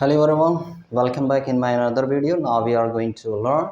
Hello everyone, welcome back in my another video. Now we are going to learn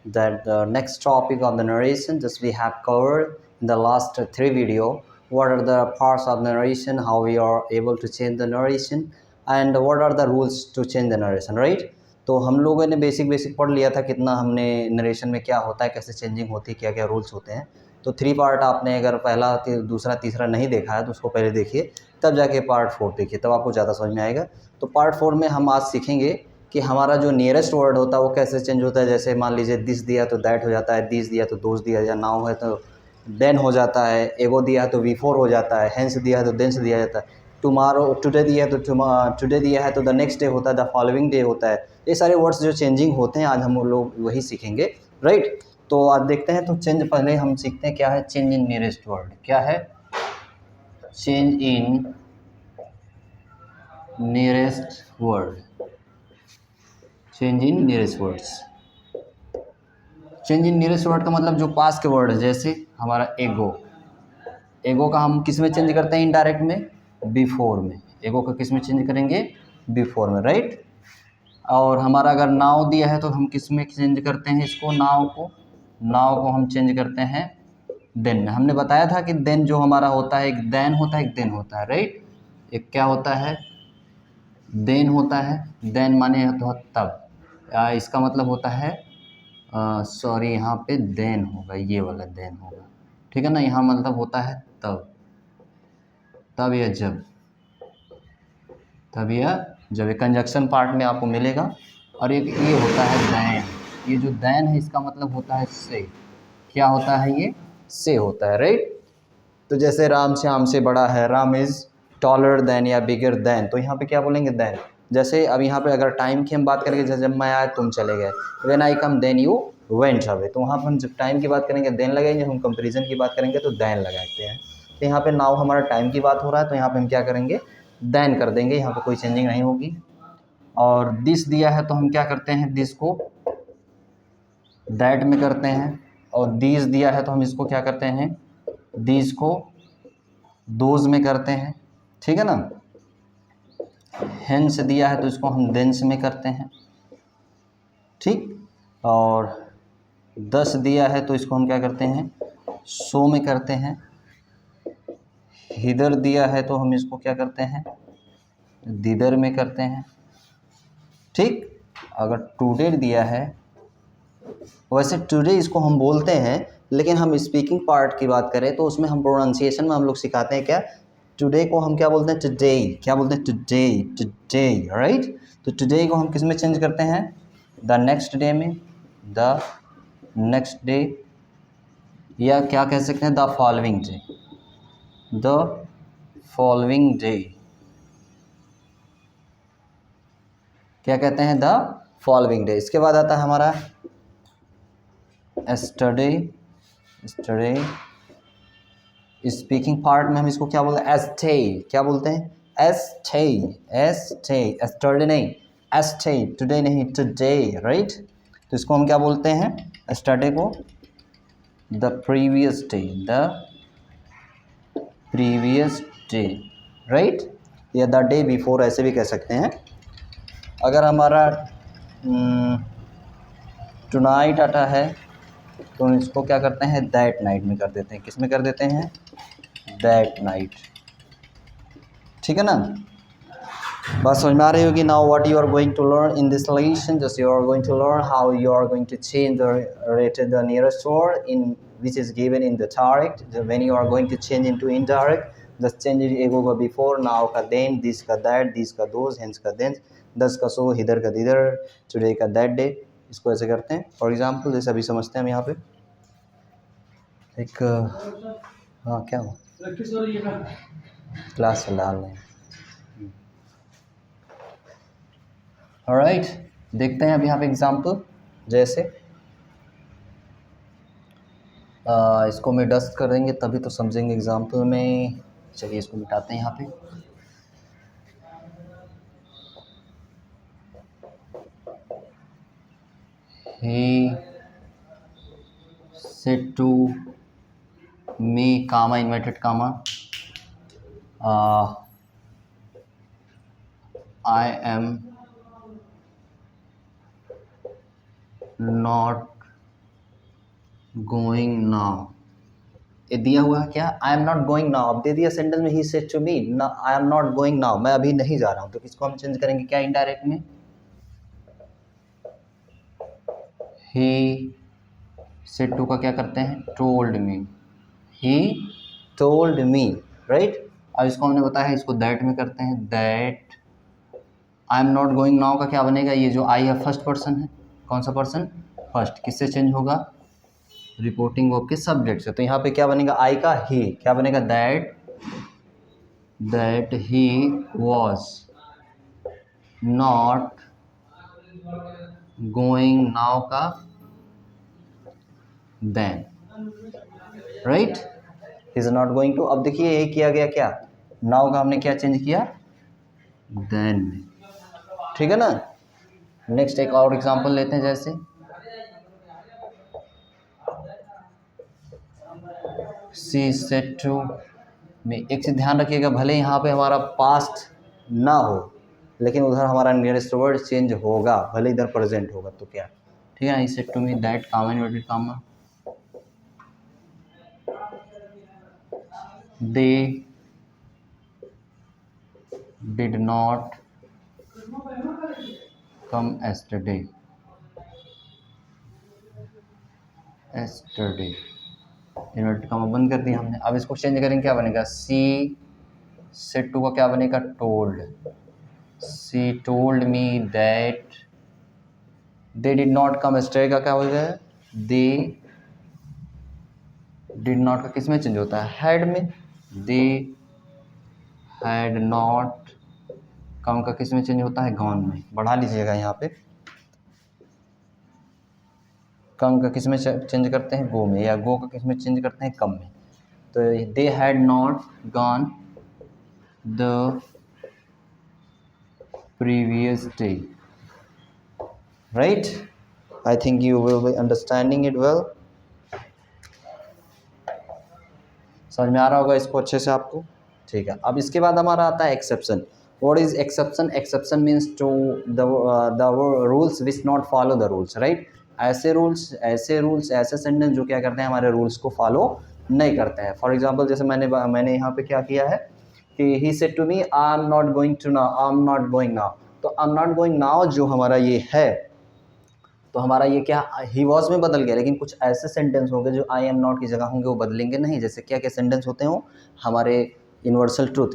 that the next topic of the narration. Just we have covered in the last three video. What are the parts of narration? How we are able to change the narration, and what are the rules to change the narration, right? तो हम लोगों ने basic पढ़ लिया था कितना हमने narration में क्या होता है, कैसे चेंजिंग होती है, क्या क्या रूल्स होते हैं। तो थ्री पार्ट आपने अगर पहला दूसरा तीसरा नहीं देखा है तो उसको पहले देखिए, तब जाके पार्ट 4 देखिए, तब आपको ज़्यादा समझ में आएगा। तो पार्ट 4 में हम आज सीखेंगे कि हमारा जो नियरेस्ट वर्ड होता है वो कैसे चेंज होता है। जैसे मान लीजिए दिस दिया तो दैट हो जाता है, दिस दिया तो दोस दिया, या नाउ है तो देन हो जाता है, एगो दिया है तो बिफोर हो जाता है, हेंस दिया है तो देंस दिया जाता है, टुमारो टुडे दिया है तो टुडे दिया है तो द नेक्स्ट डे होता है, द फॉलोइंग डे होता है। ये सारे वर्ड्स जो चेंजिंग होते हैं आज हम लोग वही सीखेंगे, राइट। तो आज देखते हैं। तो चेंज पहले हम सीखते हैं क्या है चेंज इन नियरेस्ट वर्ड। क्या है change in nearest word? Change in nearest words. Change in nearest word का मतलब जो पास के वर्ड है, जैसे हमारा एगो, एगो का हम किस में चेंज करते हैं? इनडायरेक्ट में, बिफोर में। एगो का किस में चेंज करेंगे? बिफोर में, राइट। और हमारा अगर नाव दिया है तो हम किस में चेंज करते हैं इसको? नाव को हम चेंज करते हैं देन में। हमने बताया था कि देन जो हमारा होता है, एक देन होता है, एक देन होता है, राइट। एक क्या होता है? देन होता है। देन माने तो तब, इसका मतलब होता है सॉरी, यहाँ पे देन होगा, ये वाला देन होगा, ठीक है ना। यहाँ मतलब होता है तब या जब, तब या जब। एक कंजक्शन पार्ट में आपको मिलेगा। और एक ये होता है दैन। ये जो दैन है इसका मतलब होता है से। क्या होता है ये? से होता है, राइट। तो जैसे राम श्याम से बड़ा है, राम इज़ टॉलर देन या बिगर देन, तो यहाँ पे क्या बोलेंगे? देन। जैसे अब यहाँ पे अगर टाइम की हम बात करेंगे, जैसे जब मैं आया तुम चले गए, when I come then you went away, तो वहाँ पर हम जब टाइम की बात करेंगे देन लगाएंगे, हम कंपेरिजन की बात करेंगे तो देन लगाते हैं। तो यहाँ पे नाउ हमारा टाइम की बात हो रहा है, तो यहाँ पे हम क्या करेंगे? देन कर देंगे, यहाँ पे कोई चेंजिंग नहीं होगी। और दिस दिया है तो हम क्या करते हैं? दिस को दैट में करते हैं। और दीज दिया है तो हम इसको क्या करते हैं? दीज को दोज में करते हैं, ठीक है ना। हेंस दिया है तो इसको हम देंस में करते हैं, ठीक। और 10 दिया है तो इसको हम क्या करते हैं? सो में करते हैं। हिदर दिया है तो हम इसको क्या करते हैं? दिदर में करते हैं, ठीक। अगर टुडे दिया है, वैसे टुडे इसको हम बोलते हैं, लेकिन हम स्पीकिंग पार्ट की बात करें तो उसमें हम प्रोनाउंसिएशन में हम लोग सिखाते हैं क्या? टुडे को हम क्या बोलते हैं? टुडे। क्या बोलते हैं? Today, today, right. तो टुडे को हम किस में चेंज करते हैं? द नेक्स्ट डे में, द नेक्स्ट डे, या क्या कह सकते हैं? The following day, the following day. क्या कहते हैं? The following day. इसके बाद आता है हमारा एस्टरडे। एस्टरडे स्पीकिंग पार्ट में हम इसको क्या बोलते हैं? एस्टे। क्या बोलते हैं? एस्टे, एस्टे। एस्टरडे नहीं, एस्टे। टुडे नहीं, टुडे, राइट। तो इसको हम क्या बोलते हैं? एस्टरडे को the previous day, the previous day, right. या द डे बिफोर, ऐसे भी कह सकते हैं। अगर हमारा टुनाइट आता है तो इसको क्या करते हैं? दैट नाइट में कर देते हैं। किस में कर देते हैं? दैट नाइट, ठीक है ना। बात समझ में आ रही होगी। Now what you are going to learn in this lesson, just you are going to learn how you are going to change the nearest word in which is given in the direct. When you are going to change into indirect, just change ago का before, now का then, this का that, this का those, hence का thence, thus का so, hither का thither, today का that day. इसको ऐसे करते हैं। फॉर एग्जाम्पल जैसे अभी समझते हैं हम यहाँ पे एक, हाँ क्या हुआ? क्लास चल रहा है। ऑलराइट, देखते हैं अब यहाँ पे एग्जाम्पल। जैसे इसको मैं डस्ट कर देंगे तभी तो समझेंगे एग्जाम्पल में। चलिए इसको मिटाते हैं यहाँ पे। He said to me, comma, inverted comma, I am not going now, ये दिया हुआ है क्या, I am not going now. अब दे दिया सेंटेंस में, he said to me I am not going now, मैं अभी नहीं जा रहा हूँ, तो किसको हम चेंज करेंगे क्या इनडायरेक्ट में, ही सेड टू का क्या करते हैं, told me, he told me, right. अब इसको हमने बताया है, इसको दैट में करते हैं, that I am not going now का क्या बनेगा, ये जो आई है फर्स्ट पर्सन है, कौन सा पर्सन, फर्स्ट, किससे चेंज होगा, रिपोर्टिंग वर्ब के सब्जेक्ट से, तो यहाँ पे क्या बनेगा, आई का ही, क्या बनेगा, that he was not going now का then, right, is not going to. अब देखिए ये किया गया क्या, नाउ का हमने क्या चेंज किया, देन में, ठीक है ना। नेक्स्ट एक और एग्जांपल लेते हैं, जैसे सी सेड टू मी, एक चीज ध्यान रखिएगा, भले यहाँ पे हमारा पास्ट ना हो, लेकिन उधर हमारा नियरेस्ट वर्ड चेंज होगा, भले इधर प्रेजेंट होगा, तो क्या, ठीक है ना, said to me that comma inverted comma they did not come yesterday, inverted comma बंद कर दिया हमने। अब इसको चेंज करेंगे, क्या बनेगा, सी सेड टू का क्या बनेगा, told, C told me that they did not come yesterday का क्या हो गया, दे डिड नॉट का किस में चेंज होता है, हैड में, दे हैड नॉट कम का किस में चेंज होता है, गॉन में, बढ़ा लीजिएगा यहाँ पे, कम का किस में चेंज करते हैं, गो में, या गो का किस में चेंज करते हैं, कम में, तो they had not gone the previous day, right. I think you will be understanding it well, समझ में आ रहा होगा इसको अच्छे से आपको, ठीक है। अब इसके बाद हमारा आता है exception. What is exception, exception means to the rules which not follow the rules, right. ऐसे रूल्स ऐसे सेंटेंस जो क्या करते हैं, हमारे रूल्स को फॉलो नहीं करते हैं। फॉर एग्जाम्पल जैसे मैंने यहाँ पे क्या किया है कि he said to me I am not going to now, I am not going now, तो I am not going now जो हमारा ये है, तो हमारा ये क्या ही वॉज में बदल गया, लेकिन कुछ ऐसे सेंटेंस होंगे जो आई एम नॉट की जगह होंगे, वो बदलेंगे नहीं। जैसे क्या क्या सेंटेंस होते हो हमारे, यूनिवर्सल ट्रूथ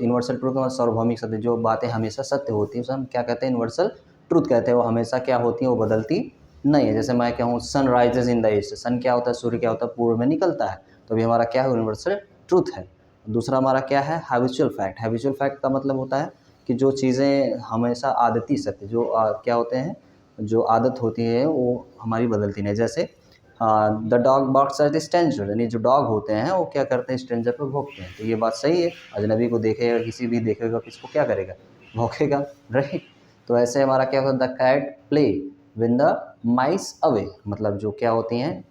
का सार्वभौमिक सत्य, जो बातें हमेशा सत्य होती हैं उसे हम क्या कहते हैं, यूनिवर्सल ट्रूथ कहते हैं, वो हमेशा क्या होती हैं, वो बदलती नहीं है। जैसे मैं कहूँ sun rises in the east, sun क्या होता है, सूर्य क्या होता है, पूर्व में निकलता है, तो अभी हमारा क्या है, यूनिवर्सल ट्रूथ है। दूसरा हमारा क्या है, हैबिचुअल फैक्ट। हैबिचुअल फैक्ट का मतलब होता है कि जो चीज़ें हमेशा आदती सत्य, जो क्या होते हैं, जो आदत होती है वो हमारी बदलती नहीं। जैसे the dog barks at stranger, यानी जो डॉग होते हैं वो क्या करते हैं, स्ट्रेंजर पर भौंकते हैं, तो ये बात सही है, अजनबी को देखेगा, किसी भी देखेगा, किसको क्या करेगा, भौंकेगा, राइट। तो ऐसे हमारा क्या होता है, the cat play when the mice away, मतलब जो क्या होती हैं,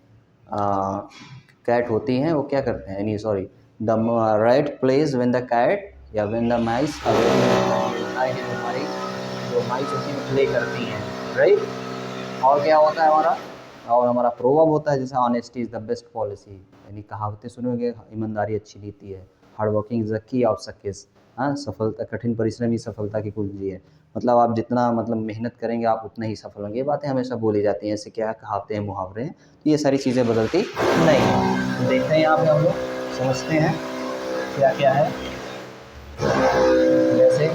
कैट होती हैं वो क्या करते हैं, यानी sorry, the rat plays when the cat या विन द माइस अवे, जो माइस होती हैं प्ले करती हैं, राइट। और क्या होता है हमारा, और हमारा प्रोवर्ब होता है, जैसे honesty is the best policy, यानी कहावतें सुनोगे, ईमानदारी अच्छी नीति है, hard working is the key of success, हाँ, सफलता, कठिन परिश्रम ही सफलता की कुंजी है, मतलब आप जितना मतलब मेहनत करेंगे आप उतना ही सफल होंगे। ये बातें हमेशा बोली जाती हैं, ऐसे क्या कहावतें हैं, मुहावरे हैं, तो ये सारी चीज़ें बदलती नहीं हैं। तो देखते हैं यहाँ पे हम लोग समझते हैं क्या क्या है, जैसे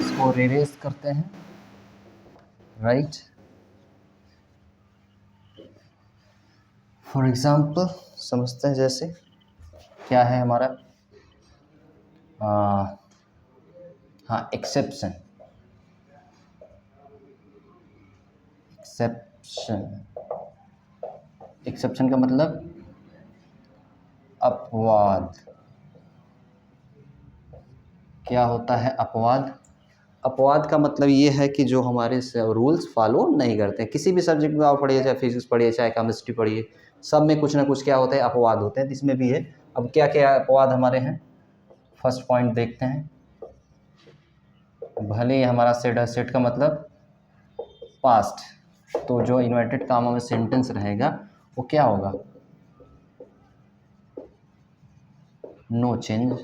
इसको रिवेस करते हैं, राइट। फॉर एग्जाम्पल समझते हैं, जैसे क्या है हमारा, हाँ, एक्सेप्शन। एक्सेप्शन का मतलब अपवाद। क्या होता है अपवाद, अपवाद का मतलब ये है कि जो हमारे रूल्स फॉलो नहीं करते हैं। किसी भी सब्जेक्ट में आप पढ़िए, चाहे फिजिक्स पढ़िए, चाहे केमिस्ट्री पढ़िए, सब में कुछ ना कुछ क्या होता है, अपवाद होते हैं, इसमें भी है। अब क्या क्या अपवाद हमारे हैं, फर्स्ट पॉइंट देखते हैं। भले ही हमारा सेट है, सेट का मतलब पास्ट, तो जो इन्वर्टेड कामा में सेंटेंस रहेगा वो क्या होगा, नो चेंज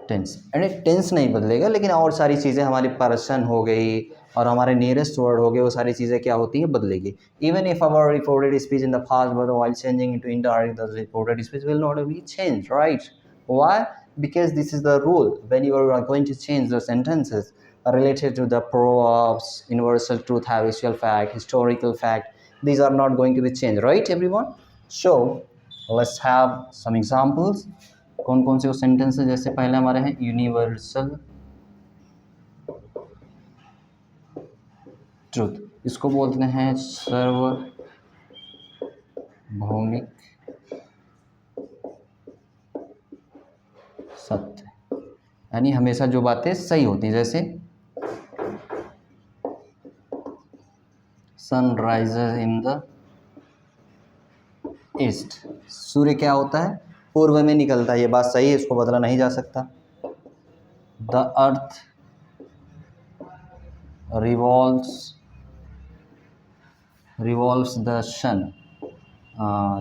टेंस। यानी टेंस नहीं बदलेगा, लेकिन और सारी चीज़ें हमारी पर्सन हो गई और हमारे नियरेस्ट वर्ड हो गए, वो सारी चीज़ें क्या होती हैं, बदलेगी। Even if our reported speech in the fast but while changing into indirect, the reported speech will not be change, right? Why? Because this is the rule. When you are going to change the sentences related to the proverbs, universal truth, habitual fact, historical fact, these are not going to be changed, right everyone? So let's have some examples. कौन कौन से वो sentence है, जैसे पहले हमारे हैं universal truth, इसको बोलते हैं सार्वभौमिक सत्य, यानी हमेशा जो बातें सही होती हैं। जैसे sun rises in the east, सूर्य क्या होता है, पूर्व में निकलता है, ये बात सही है, इसको बदला नहीं जा सकता। The earth revolves the sun,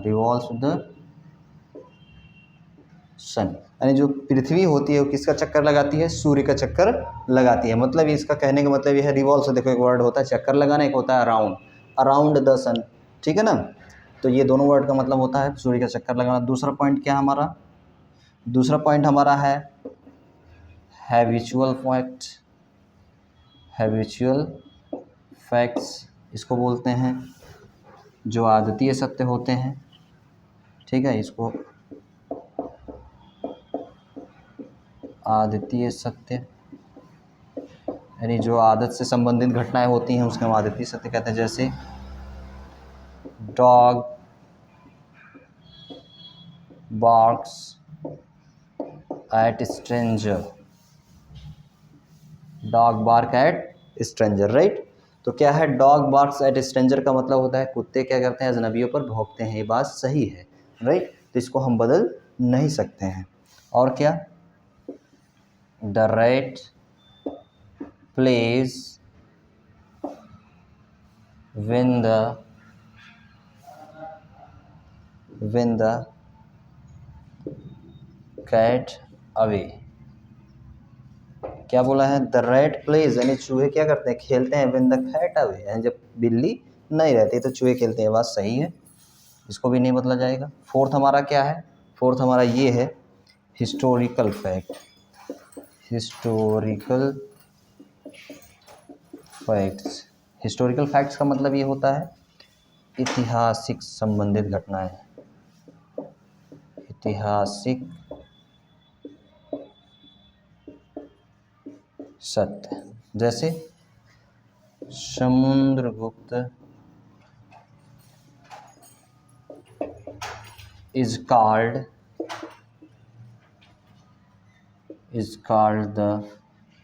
revolves the sun, यानी जो पृथ्वी होती है वो किसका चक्कर लगाती है, सूर्य का चक्कर लगाती है। मतलब इसका कहने का मतलब ये है, रिवॉल्व से देखो एक वर्ड होता है चक्कर लगाना, एक होता है अराउंड, अराउंड द सन, ठीक है ना। तो ये दोनों वर्ड का मतलब होता है सूर्य का चक्कर लगाना। दूसरा पॉइंट क्या हमारा, दूसरा पॉइंट हमारा है हैबिचुअल फैक्ट, हैबिचुअल फैक्ट्स इसको बोलते हैं जो आदतीय सत्य होते हैं, ठीक है, इसको आदतीय सत्य, यानी जो आदत से संबंधित घटनाएं होती हैं उसके हम आदतीय सत्य कहते हैं। जैसे dog barks at stranger, dog bark at stranger, right. तो क्या है, डॉग बार्क्स एट स्ट्रेंजर का मतलब होता है कुत्ते क्या करते हैं, अजनबियों पर भौंकते हैं, ये बात सही है, राइट। तो इसको हम बदल नहीं सकते हैं। और क्या, the rat plays when the cat away, क्या बोला है, द रैट प्लेज, यानी चूहे क्या करते हैं, खेलते हैं, when the cat away, यानी जब बिल्ली नहीं रहती तो चूहे खेलते हैं, बात सही है, इसको भी नहीं बदला जाएगा। फोर्थ हमारा क्या है, फोर्थ हमारा ये है historical fact, historical facts. Historical facts का मतलब ये होता है ऐतिहासिक संबंधित घटनाएं, ऐतिहासिक सत्य। जैसे Samudragupta is called the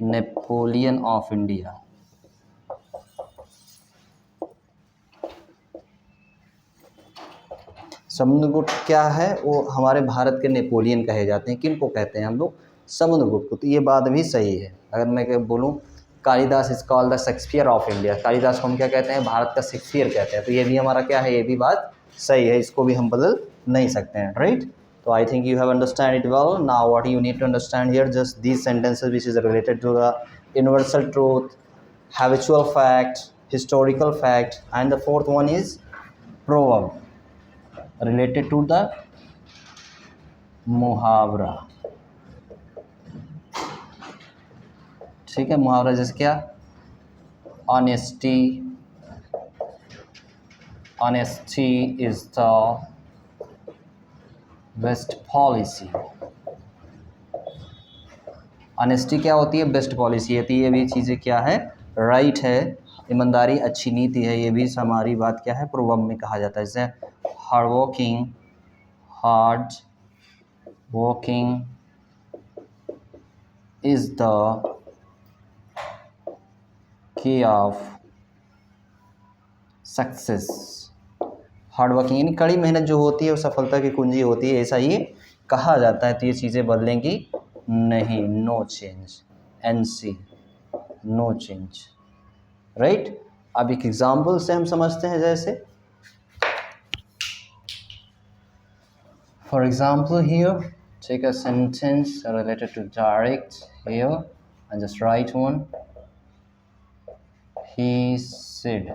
Napoleon of India। Samudragupta क्या है, वो हमारे भारत के नेपोलियन कहे जाते हैं। किन को कहते हैं हम लोग, समुद्रगुप्त को। तो ये बात भी सही है। अगर मैं क्या बोलूँ, Kalidas is called the Shakespeare of India, Kalidas को हम क्या कहते हैं, भारत का शेक्सपियर कहते हैं। तो ये भी हमारा क्या है, ये भी बात सही है, इसको भी हम बदल नहीं सकते हैं, राइट। तो I think you have understand it well. Now what you need to understand here, just these sentences which is related to the universal truth, habitual fact, historical fact, and the fourth one is proverb related to the मुहावरा, ठीक है। मुहावरा जैसे क्या, honesty is the best policy. Honesty क्या होती है, best policy होती है। ये भी चीज़ें क्या है, राइट है। ईमानदारी अच्छी नीति है, ये भी हमारी बात क्या है, प्रोवर्ब में कहा जाता है। जैसे hard working is the key of success. Hard working यानी कड़ी मेहनत जो होती है वो सफलता की कुंजी होती है, ऐसा ही कहा जाता है। तो ये चीज़ें बदलेंगी नहीं, no change, NC, no change, right. अब एक एग्जाम्पल से हम समझते हैं, जैसे for example here take a sentence related to direct here and just write one. He said,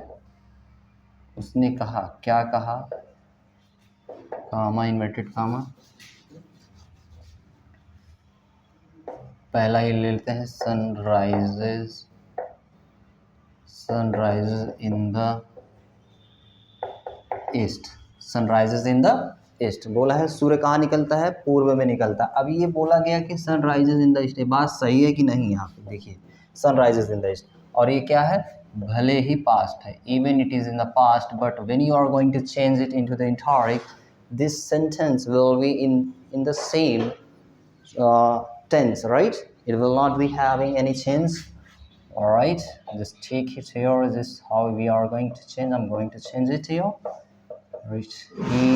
उसने कहा, क्या कहा, कामा इन्वर्टेड कामा, पहला ही ले लेते हैं, sunrises in the east, sunrises in the east, बोला है सूर्य कहाँ निकलता है, पूर्व में निकलता है। अब ये बोला गया कि सनराइजेस इन द ईस्ट, ये बात सही है कि नहीं, यहाँ पे देखिए सनराइजेस इन द ईस्ट, और ये क्या है, भले ही पास्ट है, even it is in the past, but when you are going to change it into the indirect, this sentence will be in the same tense, right? It will not be having any change. All right, just take it here. This is how we are going to change. I'm going to change it here. Right, he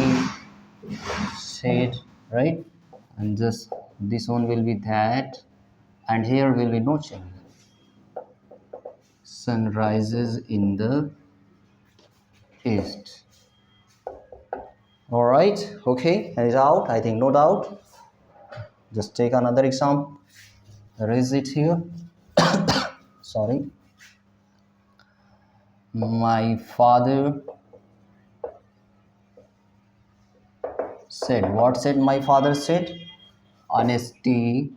said, right, and just this one will be that, and here will be no change. Sun rises in the east. All right, okay, and it's out, I think, no doubt. Just take another example. There is it here. Sorry. My father said. What said my father said? Honesty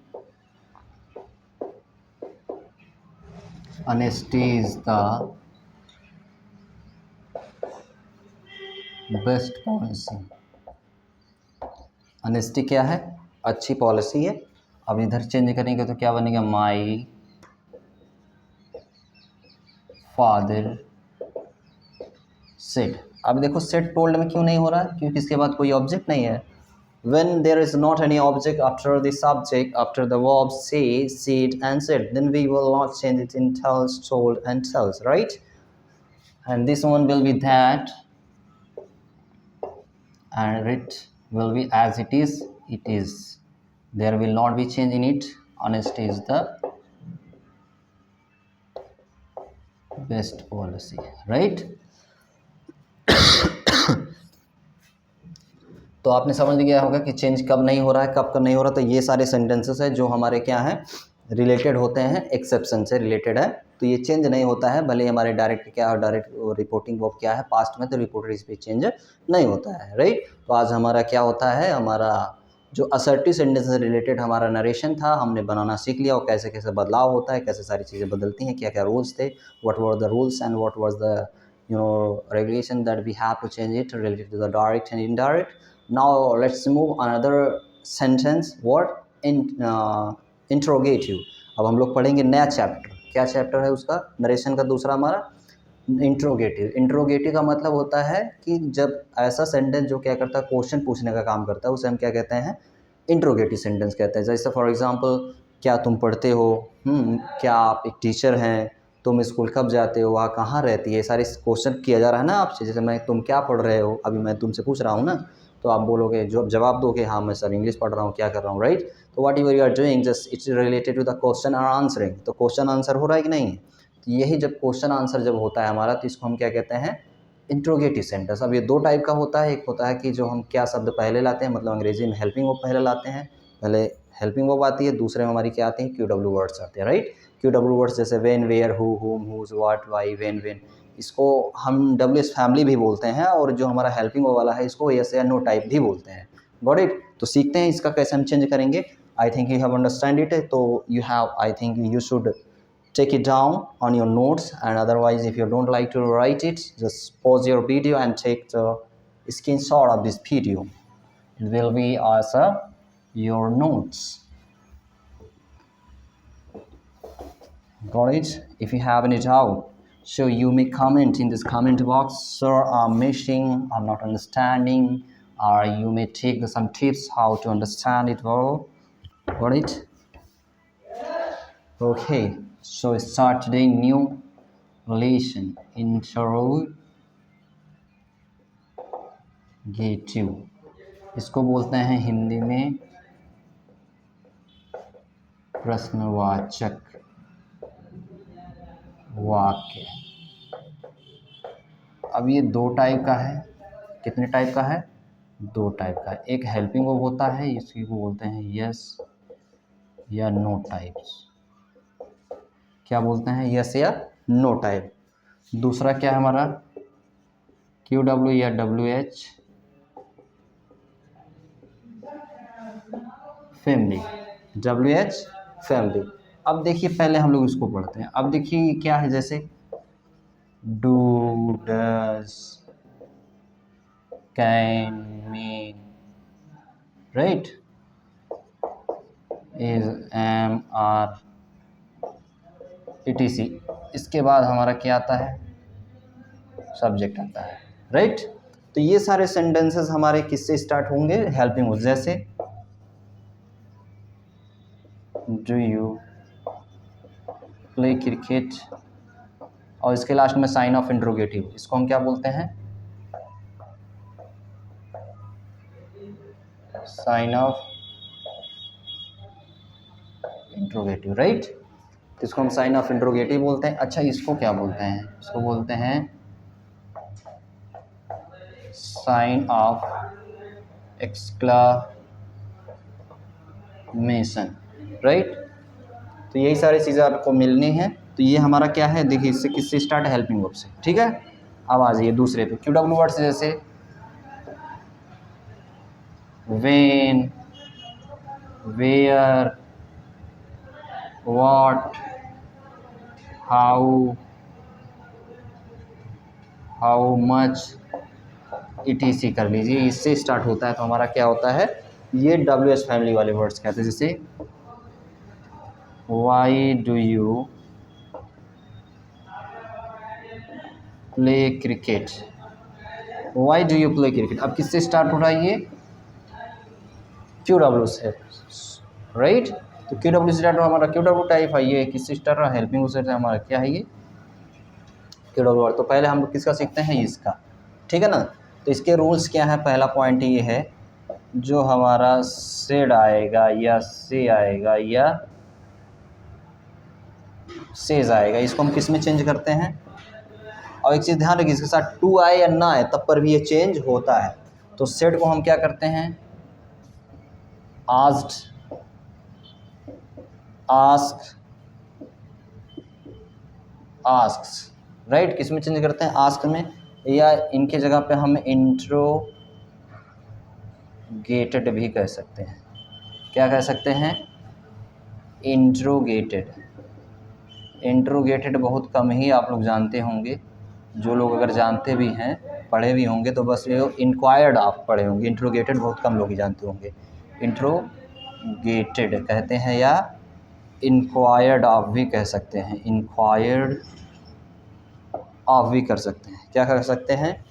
is the best policy. Honesty क्या है, अच्छी policy है। अब इधर change करेंगे तो क्या बनेगा, माई फादर सेड। अब देखो सेड टोल्ड में क्यों नहीं हो रहा है, क्योंकि इसके बाद कोई ऑब्जेक्ट नहीं है। When there is not any object after the subject, after the verb say, said and said, then we will not change it in tells, told and tells, right? And this one will be that, and it will be as it is, it is. There will not be change in it. Honesty is the best policy, right? तो आपने समझ गया होगा कि change कब नहीं हो रहा है, कब नहीं हो रहा। तो ये सारे सेंटेंसेस है जो हमारे क्या हैं, रिलेटेड होते हैं, एक्सेप्शन से रिलेटेड है। तो ये चेंज नहीं होता है, भले हमारे डायरेक्ट क्या है, डायरेक्ट रिपोर्टिंग वर्ब क्या है पास्ट में, तो रिपोर्टेड स्पीच चेंज नहीं होता है, राइट। तो आज हमारा क्या होता है, हमारा जो असर्टिव सेंटेंस से रिलेटेड हमारा नरेशन था, हमने बनाना सीख लिया, और कैसे कैसे बदलाव होता है, कैसे सारी चीज़ें बदलती हैं, क्या क्या रूल्स थे, what were the rules and what was the regulation that we have to change it related to the direct and indirect. Now let's move another sentence, what in interrogative. अब हम लोग पढ़ेंगे नया चैप्टर। क्या chapter है उसका, narration का दूसरा हमारा इंट्रोगेटिव। इंट्रोगेटिव का मतलब होता है कि जब ऐसा सेंटेंस जो क्या करता है, क्वेश्चन पूछने का काम करता है, उसे हम क्या कहते हैं, इंट्रोगेटिव सेंटेंस कहते हैं। जैसे फॉर एग्जांपल, क्या तुम पढ़ते हो, क्या आप एक टीचर हैं, तुम स्कूल कब जाते हो, वहाँ कहाँ रहती है, सारे क्वेश्चन किया जा रहा है ना आपसे। जैसे मैं, तुम क्या पढ़ रहे हो, अभी मैं तुमसे पूछ रहा हूँ ना, तो आप बोलोगे, जो जवाब दोगे, हाँ मैं सर इंग्लिश पढ़ रहा हूँ, क्या कर रहा हूँ, राइट। तो whatever you are doing, just it's related to the question और आंसरिंग। तो क्वेश्चन आंसर हो रहा है कि नहीं, तो यही जब क्वेश्चन आंसर जब होता है हमारा, तो इसको हम क्या कहते हैं, इंट्रोगेटिव सेंटेंस। अब ये दो टाइप का होता है, एक होता है कि जो हम क्या शब्द पहले लाते हैं, मतलब अंग्रेजी में हेल्पिंग वर्ब पहले लाते हैं, पहले हेल्पिंग वर्ब आती है, दूसरे में हमारी क्या आती है, क्यू वर्ड्स आते हैं, राइट। क्यू वर्ड्स जैसे व्हेन, वेयर, हु, हुम, हुज, व्हाट, व्हाई, व्हेन, इसको हम WH फैमिली भी बोलते हैं, और जो हमारा हेल्पिंग वर्ब वाला है इसको यस या नो टाइप भी बोलते हैं। Got it. तो सीखते हैं इसका कैसे हम चेंज करेंगे। I think you have understand it. तो you have, I think you should take it down on your notes, and otherwise if you don't like to write it, just pause your video and take the screenshot of this video. It will be as your notes. Got it? If you have any doubt, so you may comment in this comment box, sir, I'm missing, I'm not understanding, or you may take some tips how to understand it well. Got it? Okay, so start today new relation, interrogative। इसको बोलते हैं हिंदी में प्रश्नवाचक वाक्य। अब ये दो type का है, कितने टाइप का है? दो टाइप का। एक हेल्पिंग वर्ब होता है, इसी को बोलते हैं यस या नो टाइप्स। क्या बोलते हैं? यस या नो टाइप। दूसरा क्या है हमारा? क्यू डब्ल्यू या W H family, W H family. अब देखिए पहले हम लोग इसको पढ़ते हैं। अब देखिए क्या है, जैसे do, does, can, mean, right, is, am, are, etc। इसके बाद हमारा क्या आता है? सब्जेक्ट आता है, राइट। तो ये सारे सेंटेंसेस हमारे किससे स्टार्ट होंगे? Helping verb. जैसे डू यू प्ले क्रिकेट, और इसके लास्ट में साइन ऑफ इंट्रोगेटिव, इसको हम क्या बोलते हैं? Sign of interrogative, right. तो इसको हम साइन ऑफ इंट्रोगेटिव बोलते हैं। अच्छा, इसको क्या बोलते हैं? इसको बोलते हैं साइन ऑफ एक्सक्लामेशन, राइट। तो यही सारी चीज़ें आपको मिलनी हैं। तो ये हमारा क्या है? देखिए इससे किससे स्टार्ट है? हेल्पिंग वर्ब से, ठीक है। अब आ जाइए दूसरे पे, क्यू डब्ल्यू वर्ड से, जैसे when, where, what, how, how much, etc कर लीजिए, इससे स्टार्ट होता है। तो हमारा क्या होता है? ये डब्ल्यू एच फैमिली वाले वर्ड्स कहते हैं। जैसे why do you play cricket, why do you play cricket. अब किससे स्टार्ट हो रहा है? ये क्यू डब्ल्यू से, राइट। तो क्यू डब्ल्यू से स्टार्ट हो, हमारा क्यू डब्ल्यू टाइप है। ये किससे स्टार्ट रहा? हेल्पिंग से। हमारा क्या है? ये क्यू डब्ल्यू वर्ड। तो पहले हम लोग किसका सीखते हैं? इसका, ठीक है ना। तो इसके रूल्स क्या है? पहला पॉइंट ये है, जो हमारा सेड आएगा या से आएगा या सेज आएगा, इसको हम किस में चेंज करते हैं? और एक चीज़ ध्यान रखिए, इसके साथ टू आए या ना आए तब पर भी ये चेंज होता है। तो सेड को हम क्या करते हैं? Asked, ask, asks, right. किस में चेंज करते हैं? आस्क में। या इनके जगह पे हम इंट्रोगेटेड भी कह सकते हैं। क्या कह सकते हैं? इंट्रोगेटेड। इंट्रोगेटेड बहुत कम ही आप लोग जानते होंगे। जो लोग अगर जानते भी हैं, पढ़े भी होंगे, तो बस ये इंक्वायर्ड आप पढ़े होंगे। इंट्रोगेटेड बहुत कम लोग ही जानते होंगे। इंट्रोगेटेड कहते हैं, या इंक्वायर्ड आप भी कह सकते हैं। इंक्वायर्ड आप भी कर सकते हैं। क्या कर सकते हैं?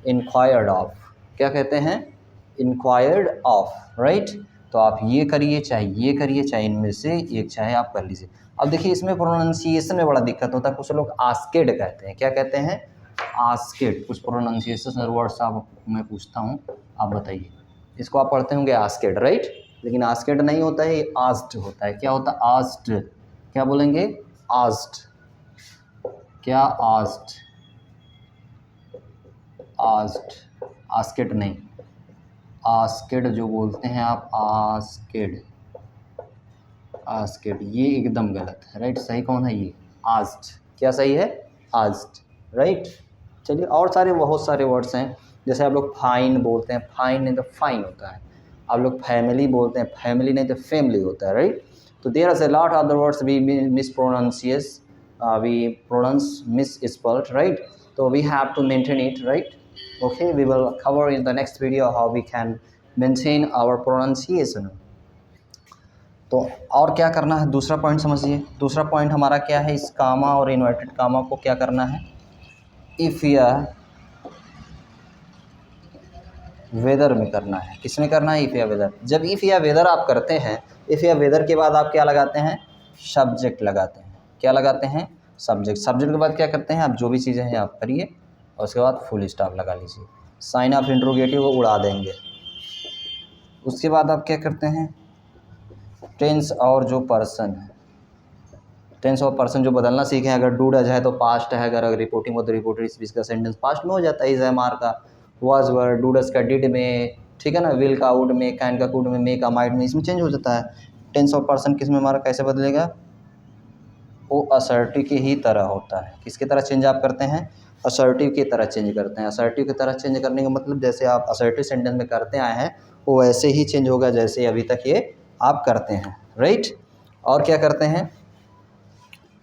Inquired of. क्या कहते हैं? Inquired of, right. तो आप ये करिए, चाहे ये करिए, चाहे इनमें से एक चाहे आप कर लीजिए। अब देखिए इसमें प्रोनाउंसिएशन में बड़ा दिक्कत होता है। कुछ लोग आस्केड कहते हैं। क्या कहते हैं? आस्केड। कुछ प्रोनाउंसिएशन वर्ड्स आप मैं पूछता हूँ, आप बताइए। इसको आप पढ़ते होंगे आस्केड, राइट। लेकिन आस्केड नहीं होता है, ये आस्ड होता है। क्या होता है? आस्ड। क्या बोलेंगे? आस्ड। क्या? आस्ड, आस्ड, आस्केड नहीं, आस्केड जो बोलते हैं आप, आस्केड, आस्केड, ये एकदम गलत है, राइट। सही कौन है? ये आस्ड। क्या सही है? Asked, right. चलिए, और सारे बहुत सारे वर्ड्स हैं। जैसे आप लोग फाइन बोलते हैं, फाइन नहीं तो फाइन होता है। आप लोग फैमिली बोलते हैं, फैमिली नहीं तो फैमिली होता है, राइट। तो there are a lot of the words we mispronounces, we pronounce misspelled, right? So we have to maintain it, right? Okay, we will cover in the next video how we can maintain our pronunciation. तो और क्या करना है? दूसरा point समझिए। दूसरा point हमारा क्या है? इस कामा और इन्वर्टेड कामा को क्या करना है? इफ़ या वेदर में करना है। किस में करना है? इफ़ या वेदर। जब इफ़ या वेदर आप करते हैं, इफ़ या वेदर के बाद आप क्या लगाते हैं? सब्जेक्ट लगाते हैं। क्या लगाते हैं? सब्जेक्ट। सब्जेक्ट के बाद क्या करते हैं? आप जो भी चीज़ें हैं आप करिए, और उसके बाद फुल स्टॉप लगा लीजिए। साइन ऑफ इंट्रोगेटिव को उड़ा देंगे। उसके बाद आप क्या करते हैं? टेंस और जो पर्सन है, टेंस ऑफ पर्सन जो बदलना सीखे हैं, अगर डू डज है तो पास्ट है, अगर रिपोर्टिंग हो तो रिपोर्टेड स्पीच का सेंटेंस पास्ट में हो जाता है। इज एम आर का वाज वर, डू डज का डिड में, ठीक है ना, विल का वुड में, कैन का कुड में, मे का माइट में, इसमें चेंज हो जाता है। टेंस ऑफ पर्सन किस में हमारा कैसे बदलेगा, वो असर्टिव की ही तरह होता है। किसकी तरह चेंज आप करते हैं, असर्टिव की तरह चेंज करते हैं। असर्टिव की तरह चेंज करने का मतलब जैसे आप असर्टिव सेंटेंस में करते आए हैं वो वैसे ही चेंज होगा जैसे अभी तक ये आप करते हैं, राइट। और क्या करते हैं,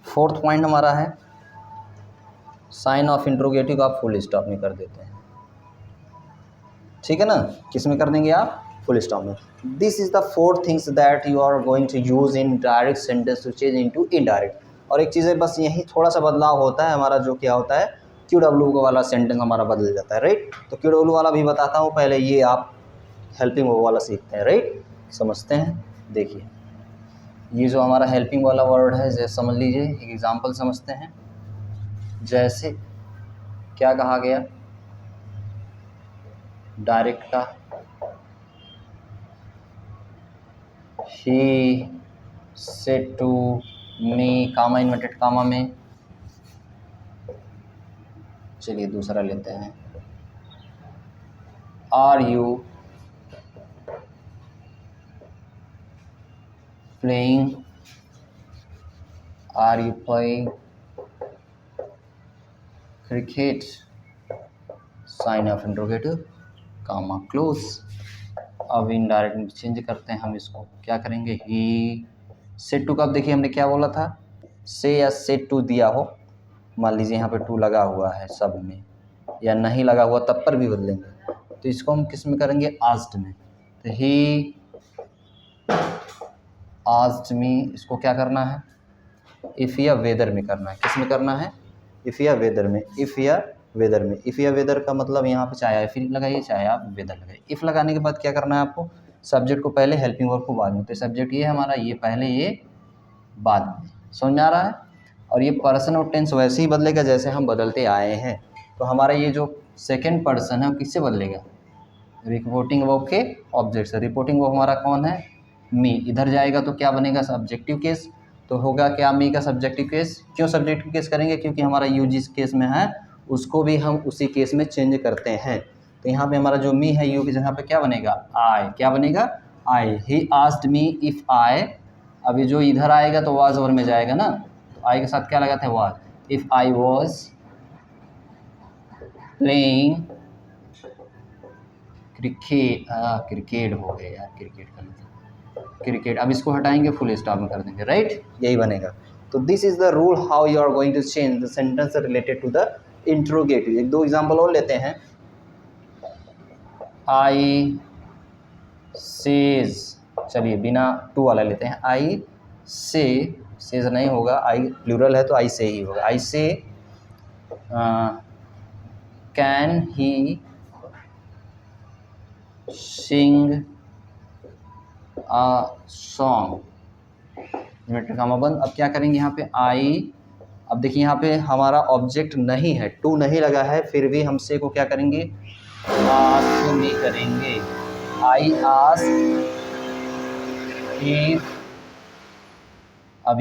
फोर्थ पॉइंट हमारा है साइन ऑफ इंट्रोगेटिव का आप फुल स्टॉप में कर देते हैं, ठीक है ना। किस में कर देंगे आप, फुल स्टॉप में। This is the fourth things that you are going to use in direct sentence to change into indirect. और एक चीज़ है बस यही थोड़ा सा बदलाव होता है हमारा, जो क्या होता है क्यू डब्ल्यू वाला सेंटेंस हमारा बदल जाता है, राइट। तो क्यू डब्ल्यू वाला भी बताता हूँ, पहले ये आप हेल्पिंग वर्ब वाला सीखते हैं, राइट। समझते हैं, देखिए ये जो हमारा हेल्पिंग वाला वर्ड है, जैसे समझ लीजिए, एक एग्जांपल समझते हैं। जैसे क्या कहा गया डायरेक्ट का, he said to me, comma inverted comma में। चलिए दूसरा लेते हैं, are you playing, are you playing cricket, sign of interrogative comma close. अब इनडायरेक्ट में चेंज करते हैं हम इसको, क्या करेंगे, ही सेड टू का, अब देखिए हमने क्या बोला था, से या सेड टू दिया हो, मान लीजिए यहाँ पे टू लगा हुआ है सब में, या नहीं लगा हुआ तब पर भी बदलेंगे, तो इसको हम किस में करेंगे, आस्क्ड में। तो ही आस्क्ड मी, इसको क्या करना है, इफ़ या वेदर में करना है। किस में करना है, इफ़ या वेदर में। इफ़ या वेदर में, इफ़ या वेदर का मतलब यहाँ पे चाहे इफ़ लगाइए चाहे आप वेदर लगाइए। इफ़ लगाने के बाद क्या करना है आपको, सब्जेक्ट को पहले, हेल्पिंग वर्ब को बाद में। तो सब्जेक्ट ये है हमारा, ये पहले, ये बाद में। समझ में आ रहा है। और ये पर्सन और टेंस वैसे ही बदलेगा जैसे हम बदलते आए हैं। तो हमारा ये जो सेकेंड पर्सन है वो किससे बदलेगा, रिपोर्टिंग वर्ब के ऑब्जेक्ट से। रिपोर्टिंग वर्ब हमारा कौन है, मी। इधर जाएगा तो क्या बनेगा, सब्जेक्टिव केस। तो होगा क्या, मी का सब्जेक्टिव केस। क्यों सब्जेक्टिव केस करेंगे, क्योंकि हमारा यू जिस केस में है उसको भी हम उसी केस में चेंज करते हैं। तो यहाँ पे हमारा जो मी है, यू की जगह पे क्या बनेगा, आई। क्या बनेगा, आई। ही आस्क्ड मी इफ़ आई, अभी जो इधर आएगा तो वाज ओवर में जाएगा ना, तो आई के साथ क्या लगाते हैं, was. If I was playing cricket, cricket हो गया यार, क्रिकेट का मतलब क्रिकेट। अब इसको हटाएंगे, फुल स्टॉप में कर देंगे, राइट, यही बनेगा। तो this is the rule how you are going to change the sentence related to the interrogative. एक दो एग्जांपल और लेते हैं। आई सेज, चलिए बिना टू वाला लेते हैं। आई से, सेज नहीं होगा, आई प्लूरल है तो आई से ही होगा। I say can he sing a song, inverted comma बंद। अब क्या करेंगे यहाँ पे, आई, अब देखिए यहाँ पे हमारा ऑब्जेक्ट नहीं है, टू नहीं लगा है, फिर भी हम से को क्या करेंगे, आस्क में करेंगे। आई आस्क इफ, अब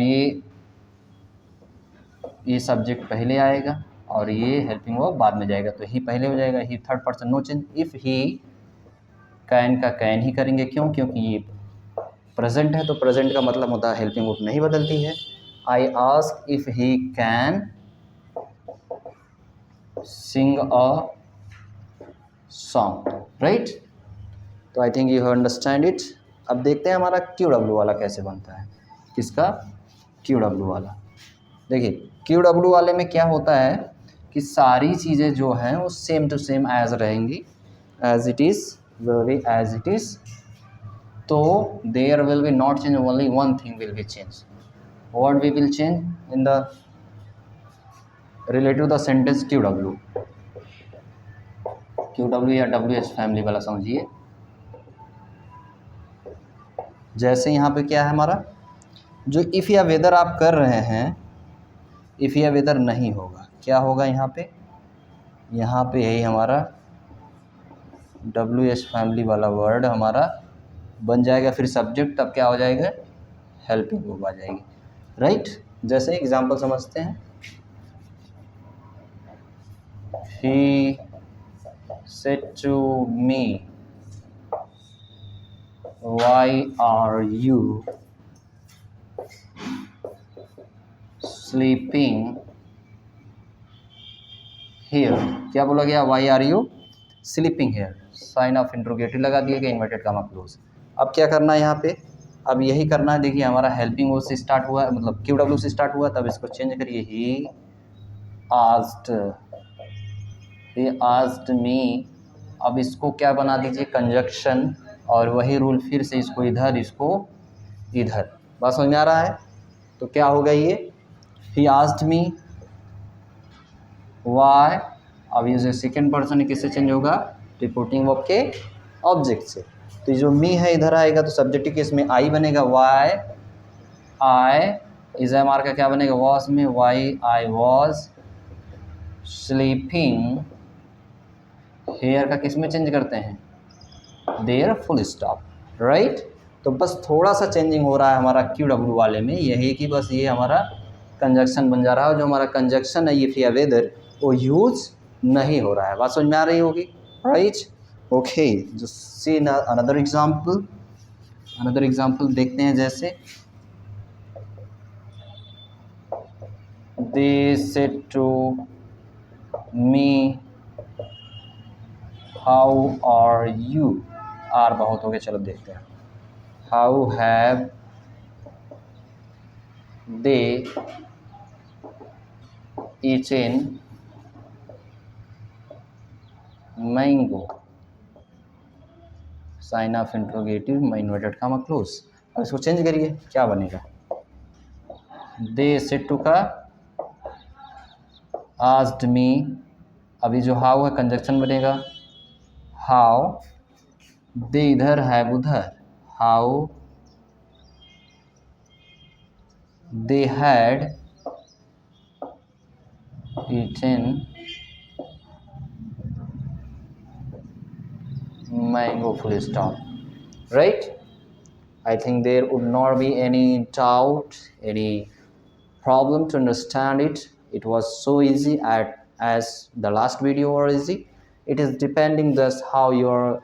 ये सब्जेक्ट पहले आएगा और ये हेल्पिंग वर्ब बाद में जाएगा, तो ही पहले हो जाएगा। He third person, no change. If he, can का कैन ही करेंगे, क्यों, क्योंकि ये प्रेजेंट है, तो प्रेजेंट का मतलब होता है हेल्पिंग वर्ब नहीं बदलती है। I ask if he can sing a song, right. तो I think you understand it. अब देखते हैं हमारा क्यू डब्ल्यू वाला कैसे बनता है। किसका, क्यू डब्ल्यू वाला। देखिए क्यू डब्ल्यू वाले में क्या होता है कि सारी चीज़ें जो हैं वो सेम टू सेम एज रहेंगी, as it is, will be as it is. तो there will be not change, only one thing will be change. What we will change in the related the sentence Q W. Q W या W H family वाला समझिए। जैसे यहाँ पे क्या है हमारा, जो इफ़ या वेदर आप कर रहे हैं, इफ़ या वेदर नहीं होगा, क्या होगा यहाँ पे यही हमारा डब्ल्यू एच फैमिली वाला वर्ड हमारा बन जाएगा, फिर सब्जेक्ट, तब क्या हो जाएगा, हेल्पिंग वर्ब आ जाएगी। राइट। जैसे एग्जाम्पल समझते हैं, ही said to me, why are you sleeping here? क्या बोला गया? why are you sleeping here? Sign of interrogative लगा दिया गया, इन्वर्टेड कॉमा क्लोज। अब क्या करना है यहाँ पे? अब यही करना है। देखिए हमारा हेल्पिंग वर्ब से स्टार्ट हुआ है, मतलब क्यू डब्ल्यू से स्टार्ट हुआ, तब इसको चेंज करिए, ही आस्क्ड मी। अब इसको क्या बना दीजिए? कंजक्शन, और वही रूल फिर से, इसको इधर, इसको इधर। बात समझ में आ रहा है? तो क्या होगा ये? He asked me why. अब ये जो सेकेंड पर्सन है किससे चेंज होगा? रिपोर्टिंग वर्ब के ऑब्जेक्ट से। तो जो मी है इधर आएगा तो सब्जेक्टिव केस में आई बनेगा, why I. Is am are का क्या बनेगा? वॉज में, why I was sleeping here का किस में चेंज करते हैं? There, full stop, right. तो बस थोड़ा सा चेंजिंग हो रहा है हमारा क्यू डब्ल्यू वाले में, यही कि बस ये हमारा कंजक्शन बन जा रहा है। जो हमारा कंजक्शन है ये फिर वेदर, वो यूज नहीं हो रहा है। बात समझ में आ रही होगी, राइट। ओके, जो सी अनदर एग्जाम्पल देखते हैं। जैसे they said to me how are you. आर बहुत हो गया, चलो देखते हैं। How have they eaten mango, sign of interrogative, inverted comma close. अब इसको चेंज करिए, क्या बनेगा? दे सेड टू का आस्क्ड मी। अभी जो हाउ है कंजक्शन बनेगा, हाउ दे इधर है उधर, how they had eaten mango, full stop, right. I think there would not be any doubt, any problem to understand it. It was so easy as the last video was easy. It is depending just how you're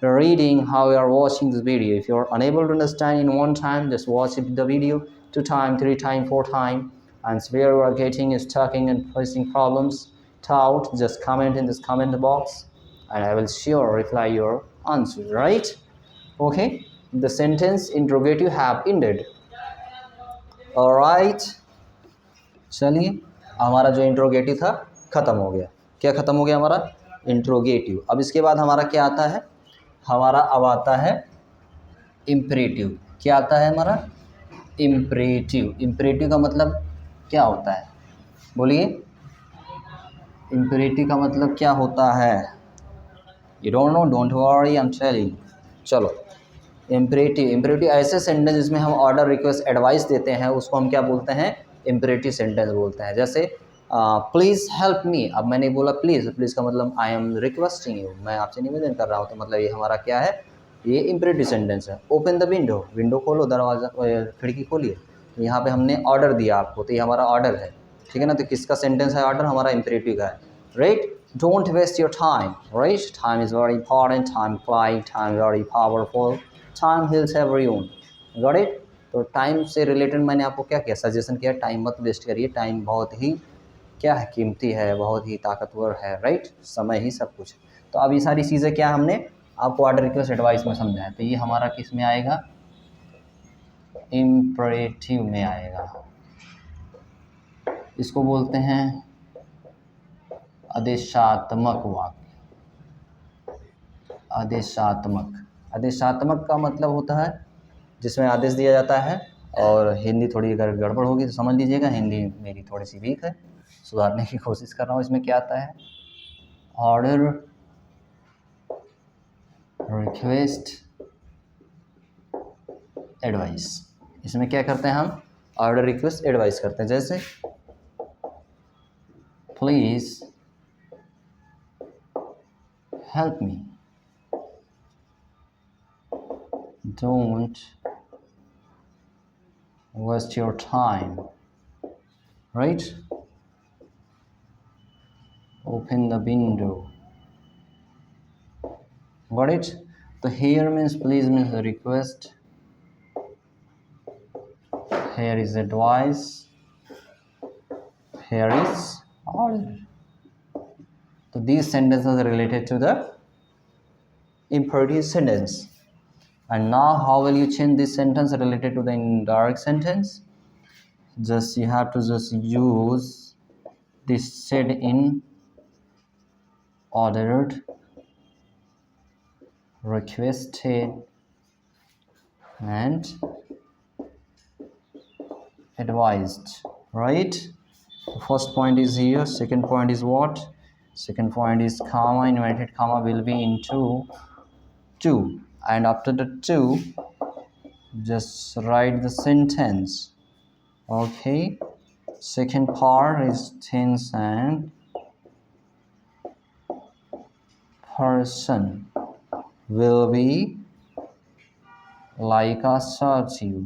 reading, how you are watching this video. If you're unable to understand in one time, just watch the video 2 times, 3 times, 4 times, and where you are getting stuck and facing problems, doubt, just comment in this comment box, and I will sure reply your answer, right? Okay, the sentence interrogative have ended. Alright, चलिए हमारा जो interrogative था ख़त्म हो गया। क्या ख़त्म हो गया? हमारा इंट्रोगेटिव। अब इसके बाद हमारा क्या आता है? हमारा अब आता है इम्परेटिव। क्या आता है हमारा? इम्परेटिव। इम्परेटिव का मतलब क्या होता है? बोलिए, इम्परेटिव का मतलब क्या होता है? You don't know, don't worry, I am telling. चलो, इम्परेटिव ऐसे सेंटेंस जिसमें हम ऑर्डर, रिक्वेस्ट, एडवाइस देते हैं, उसको हम क्या बोलते हैं? इम्परेटिव सेंटेंस बोलते हैं। जैसे प्लीज़ हेल्प मी। अब मैंने बोला प्लीज़ का मतलब आई एम रिक्वेस्टिंग यू, मैं आपसे निवेदन कर रहा हूँ। तो मतलब ये हमारा क्या है? ये इम्परेटिव सेंटेंस है। ओपन द विंडो खोलो, दरवाज़ा खिड़की खोलिए। यहाँ पे हमने ऑर्डर दिया आपको, तो ये हमारा ऑर्डर है, ठीक है ना। तो किसका सेंटेंस है? ऑर्डर, हमारा इम्परेटिव का है, right. Don't waste your time, right. Time is very important, time flying, time very powerful, time heals everyone, got it. तो टाइम से रिलेटेड मैंने आपको क्या किया? सजेशन किया, टाइम मत वेस्ट करिए। टाइम बहुत ही क्या है? कीमती है, बहुत ही ताकतवर है, राइट। समय ही सब कुछ। तो अब ये सारी चीज़ें क्या हमने आपको ऑर्डर, रिक्वेस्ट, एडवाइस में समझा है। तो ये हमारा किस में आएगा? इम्परेटिव में आएगा। इसको बोलते हैं आदेशात्मक वाक्य। आदेशात्मक का मतलब होता है जिसमें आदेश दिया जाता है। और हिंदी थोड़ी अगर गड़बड़ होगी तो समझ लीजिएगा, हिंदी मेरी थोड़ी सी वीक है, सुधारने की कोशिश कर रहा हूँ। इसमें क्या आता है? Order, request, advice. इसमें क्या करते हैं हम? ऑर्डर, रिक्वेस्ट, एडवाइस करते हैं। जैसे please help me, don't waste your time, right? Open the window. Got it? So here means please means a request. Here is advice. Here is order. So these sentences are related to the imperative sentence. And now how will you change this sentence related to the indirect sentence? Just you have to just use this said in, ordered, requested, and advised, right? The first point is here. Second point is what? Second point is comma, inverted comma will be into 2, and after the 2 just write the sentence. Okay, second part is things and person will be like assertive.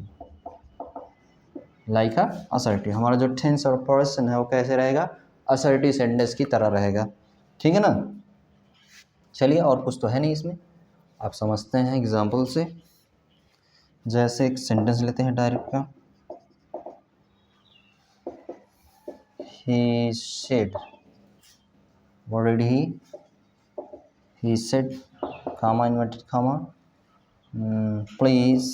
Like assertive, हमारा जो tense और person है वो कैसे रहेगा? Assertive sentence की तरह रहेगा, ठीक है ना? चलिए, और कुछ तो है नहीं इसमें, आप समझते हैं एग्जाम्पल से। जैसे एक सेंटेंस लेते हैं डायरेक्ट का, he said, what did he said, comma, inverted comma, please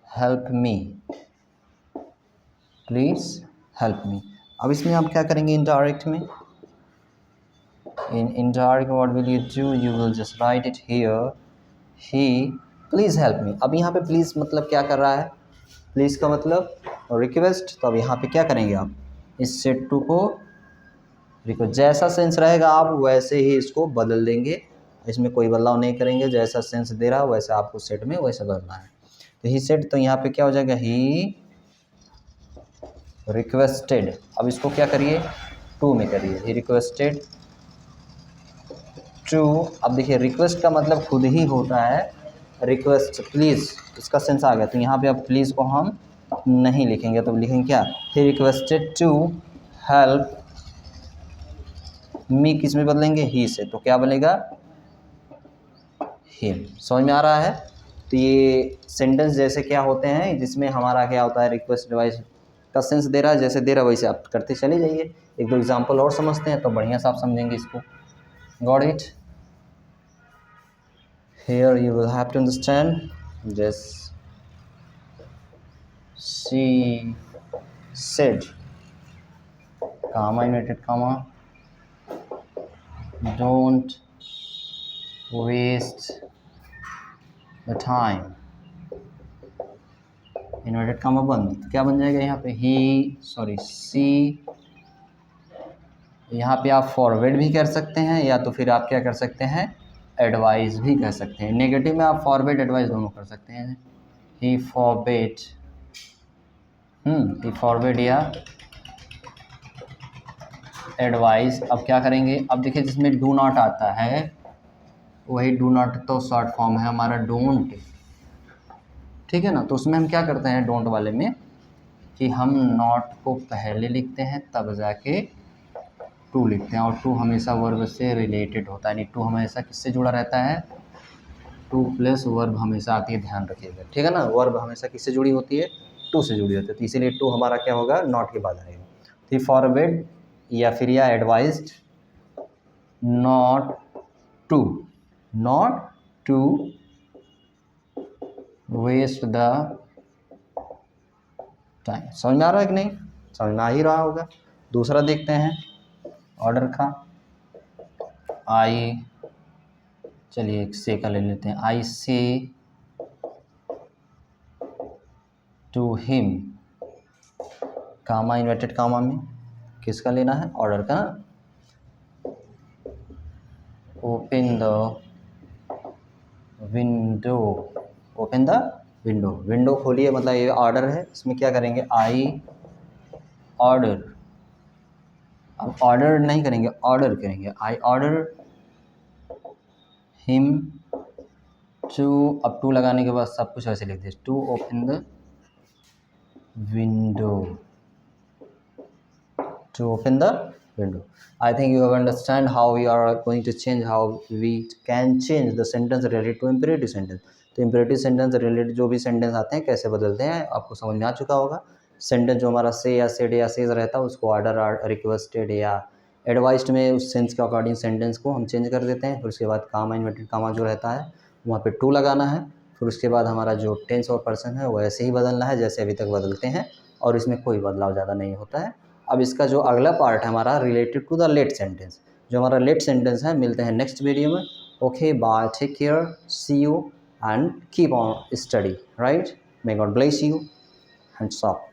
help me, please help me. अब इसमें आप क्या करेंगे इनडायरेक्ट में? In indirect what will you do? You will just right it here, he please help me. अब यहाँ पे please मतलब क्या कर रहा है? प्लीज़ का मतलब रिक्वेस्ट। तो अब यहाँ पे क्या करेंगे आप? इस सेट टू को रिक्वेस्ट, जैसा सेंस रहेगा आप वैसे ही इसको बदल देंगे, इसमें कोई बदलाव नहीं करेंगे। जैसा सेंस दे रहा है वैसा आपको सेट में वैसा बदलना है। तो ही सेट, तो यहाँ पे क्या हो जाएगा? He requested. अब इसको क्या करिए? टू में करिए, ही रिक्वेस्टेड टू। अब देखिए रिक्वेस्ट का मतलब खुद ही होता है रिक्वेस्ट, प्लीज़, इसका सेंस आ गया। तो यहाँ पे अब प्लीज़ को हम नहीं लिखेंगे, तो लिखेंगे क्या? He requested to help me, किस में बदलेंगे? ही से। तो क्या बनेगा? हिम। समझ में आ रहा है? तो ये सेंटेंस जैसे क्या होते हैं जिसमें हमारा क्या होता है, रिक्वेस्ट डिवाइस का सेंस दे रहा है, जैसे दे रहा है वैसे आप करते चले जाइए। एक दो एग्जांपल और समझते हैं तो बढ़िया से आप समझेंगे इसको। Got it? Here you will have to understand this. She said, comma, inverted comma, don't waste the time, inverted comma बंद। तो क्या बन जाएगा यहाँ पे? सी। यहाँ पे आप फॉरवर्ड भी कर सकते हैं या तो फिर आप क्या कर सकते हैं? एडवाइस भी कर सकते हैं। नेगेटिव में आप फॉरवर्ड एडवाइस दोनों कर सकते हैं। ही फॉरवर्ड या एडवाइस। अब क्या करेंगे? अब देखिए जिसमें डू नॉट आता है वही डू नॉट तो शॉर्ट फॉर्म है हमारा डोंट, ठीक है ना? तो उसमें हम क्या करते हैं डोंट वाले में कि हम नॉट को पहले लिखते हैं तब जाके टू लिखते हैं, और टू हमेशा वर्ब से रिलेटेड होता है। यानी टू हमेशा किससे जुड़ा रहता है? टू प्लस वर्ब हमेशा आती है, ध्यान रखिएगा, ठीक है ना? वर्ब हमेशा किससे जुड़ी होती है? टू से जुड़ी होती है। तो इसीलिए टू हमारा क्या होगा? नॉट के बाद आएगा। तो फॉरवर्ड या फिर या advised not to waste the time. समझ में आ रहा है कि नहीं? समझ में आ ही रहा होगा। दूसरा देखते हैं ऑर्डर का। चलिए एक से का ले लेते हैं। I say to him, comma, inverted comma में किसका लेना है? ऑर्डर का। Open the window, open the window, window खोलिए, मतलब ये ऑर्डर है। इसमें क्या करेंगे? I order. अब ऑर्डर नहीं करेंगे, ऑर्डर करेंगे। आई ऑर्डर हिम टू, अब टू लगाने के बाद सब कुछ ऐसे लिख दे, to open the window, to open the window. I think you have understand how we are going to change, how we can change the sentence related to imperative sentence. तो imperative sentence related जो भी sentence आते हैं कैसे बदलते हैं आपको समझ में आ चुका होगा. sentence जो हमारा say या said या says रहता है उसको order requested या advised में उस sense के according sentence को हम change कर देते हैं. फिर उसके बाद comma inverted comma जो रहता है वहाँ पे to लगाना है. फिर उसके बाद हमारा जो टेंस और पर्सन है वो ऐसे ही बदलना है जैसे अभी तक बदलते हैं और इसमें कोई बदलाव ज़्यादा नहीं होता है. अब इसका जो अगला पार्ट है हमारा related to the let sentence, जो हमारा लेट सेंटेंस है, मिलते हैं नेक्स्ट वीडियो में. Okay bye, take care, see you and keep on study, right. May God bless you, hands up.